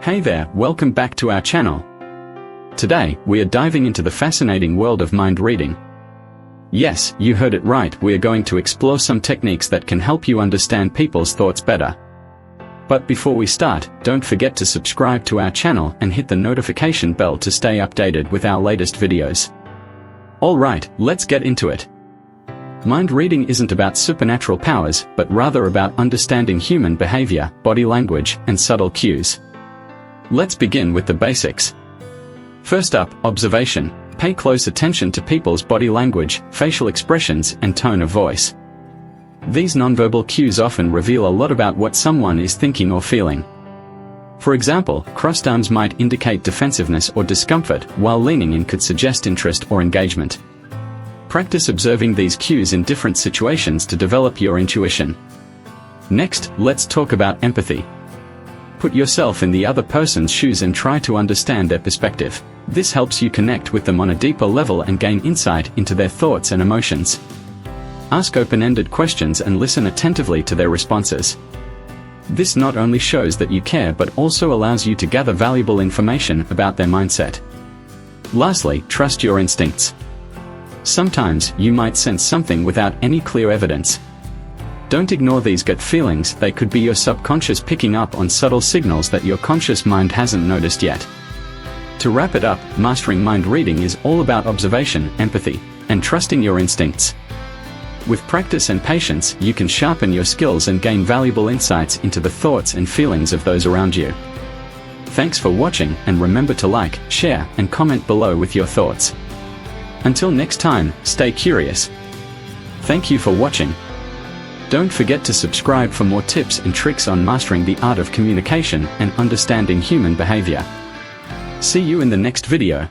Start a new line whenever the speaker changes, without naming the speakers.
Hey there, welcome back to our channel. Today, we are diving into the fascinating world of mind reading. Yes, you heard it right, we are going to explore some techniques that can help you understand people's thoughts better. But before we start, don't forget to subscribe to our channel and hit the notification bell to stay updated with our latest videos. Alright, let's get into it. Mind reading isn't about supernatural powers, but rather about understanding human behavior, body language, and subtle cues. Let's begin with the basics. First up, observation. Pay close attention to people's body language, facial expressions, and tone of voice. These nonverbal cues often reveal a lot about what someone is thinking or feeling. For example, crossed arms might indicate defensiveness or discomfort, while leaning in could suggest interest or engagement. Practice observing these cues in different situations to develop your intuition. Next, let's talk about empathy. Put yourself in the other person's shoes and try to understand their perspective. This helps you connect with them on a deeper level and gain insight into their thoughts and emotions. Ask open-ended questions and listen attentively to their responses. This not only shows that you care but also allows you to gather valuable information about their mindset. Lastly, trust your instincts. Sometimes, you might sense something without any clear evidence. Don't ignore these gut feelings, they could be your subconscious picking up on subtle signals that your conscious mind hasn't noticed yet. To wrap it up, mastering mind reading is all about observation, empathy, and trusting your instincts. With practice and patience, you can sharpen your skills and gain valuable insights into the thoughts and feelings of those around you. Thanks for watching, and remember to like, share, and comment below with your thoughts. Until next time, stay curious. Thank you for watching. Don't forget to subscribe for more tips and tricks on mastering the art of communication and understanding human behavior. See you in the next video.